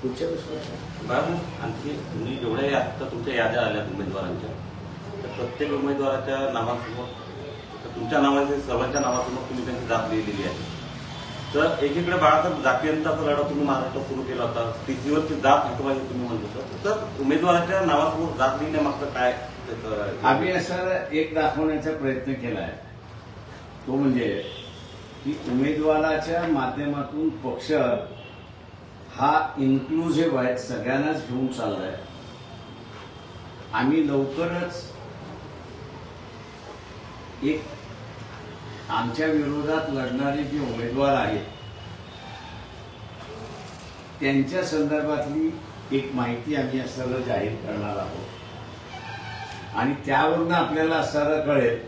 पुढच्या प्रश्न मॅम, आणखी तुम्ही जेवढ्याही आता तुमच्या याद्या आल्या उमेदवारांच्या, तर प्रत्येक उमेदवाराच्या नावासमोर, तुमच्या नावाचे सर्वांच्या नावासमोर तुम्ही त्यांची जात लिहिलेली आहे. तर एकीकडे बाळासाहेब जातीयंताचा लढा तुम्ही महाराष्ट्रात सुरू केला होता, टीसीवरची जात हटवायची तुम्ही म्हणत होता. तर उमेदवाराच्या नावासमोर जात लिहिण्यामागचं काय? आम्ही असं एक दाखवण्याचा प्रयत्न केला आहे, तो म्हणजे की उमेदवाराच्या माध्यमातून पक्ष हा इन्क्लुझिव्ह आहे, सगळ्यांनाच घेऊन चाललाय. आम्ही लवकरच एक आमच्या विरोधात लढणारे जे उमेदवार आहेत त्यांच्या संदर्भातली एक माहिती आम्ही असं जाहीर करणार आहोत. आणि त्यावरून आपल्याला असं कळेल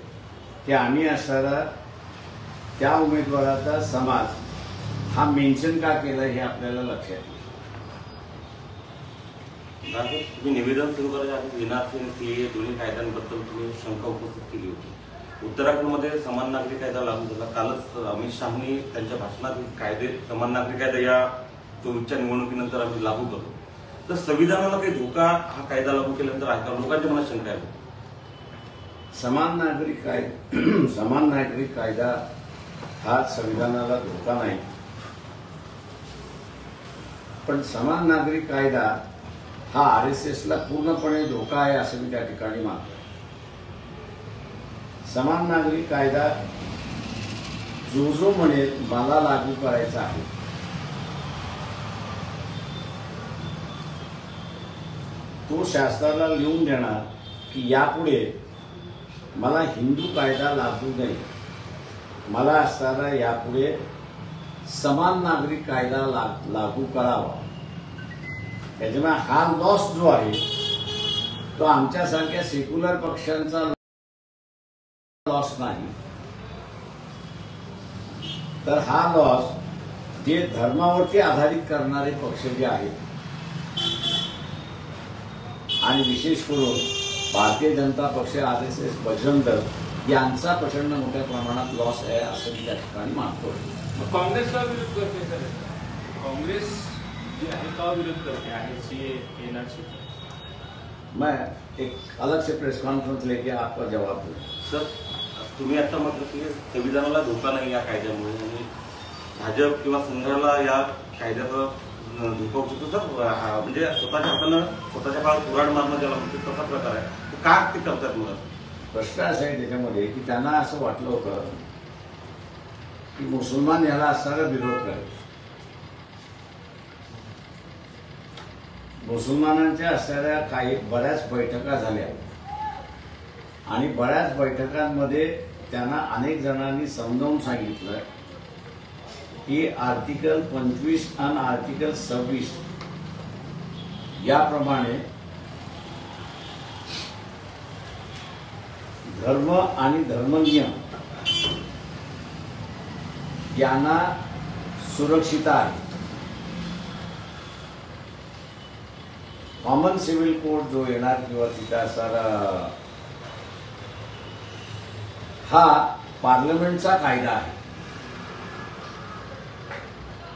की आम्ही असं त्या उमेदवाराचा समाज हा मेन्शन का केला हे आपल्याला लक्षात येईल. तुम्ही निवेदन सुरू करायच्या आधी एनआरसी आणि सीए दोन्ही कायद्यांबद्दल तुम्ही शंका उपस्थित केली होती. उत्तराखंडमध्ये समान नागरी कायदा लागू झाला. कालच अमित शहानी त्यांच्या भाषणात कायदे समान नागरी कायदा या 24च्या निवडणुकीनंतर आम्ही लागू करतो. तर संविधानाला काही धोका हा कायदा लागू केल्यानंतर आहे का? लोकांच्या मनात शंका आहे. समान नागरिक कायदा हा संविधानाला धोका नाही, पण समान नागरिक कायदा हा आरएसएसला पूर्णपणे धोका आहे असं मी त्या ठिकाणी मानतो. समान नागरिक कायदा जो म्हणेल मला लागू करायचा आहे, तो शासनाला लिहून देणार की यापुढे मला हिंदू कायदा लागू नाही, मला असताना यापुढे समान नागरिक कायदा लागू करावा. त्याच्यामुळे हा लॉस जो आहे तो आमच्यासारख्या सेक्युलर पक्षांचा लॉस नाही, तर हा लॉस जे धर्मावरती आधारित करणारे पक्ष जे आहेत आणि विशेष करून भारतीय जनता पक्ष, आरएसएस, बजरंग दल यांचा प्रचंड मोठ्या प्रमाणात लॉस आहे असं मी त्या ठिकाणी मानतो. काँग्रेसला विरोध करते सर, काँग्रेस जी आहे का विरोध करते आहे सीए एनआरसी? मैं एक अलग से प्रेस कॉन्फ्रेंस लेके आपका जवाब दूँ. सर, तुम्ही आता म्हटलं की संविधानाला धोका नाही या कायद्यामुळे आणि भाजप किंवा संघाला या कायद्याचा धोका होऊ शकतो. सर, म्हणजे स्वतःच्या हातानं स्वतःच्या काळात कुऱ्हाड मारणं ज्याला म्हणते तसा प्रकार आहे, का ते करतात? मुळात प्रश्न असा आहे त्याच्यामध्ये की त्यांना असं वाटलं होतं की मुसलमान याला असणारा विरोध करेल. मुसलमानांच्या असणाऱ्या काही बऱ्याच बैठका झाल्या आणि बऱ्याच बैठकांमध्ये त्यांना अनेक जणांनी समजावून सांगितलं की आर्टिकल 25 आणि आर्टिकल 26 याप्रमाणे धर्म आणि धर्मनियम यांना सुरक्षित आहे. कॉमन सिव्हिल कोड जो येणार किंवा तिथे असणारा हा पार्लमेंटचा कायदा आहे.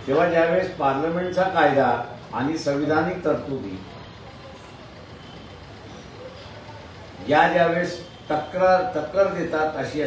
तेव्हा ज्यावेळेस पार्लमेंटचा कायदा आणि संविधानिक तरतुदी या ज्यावेळेस टक्कर देतात अशी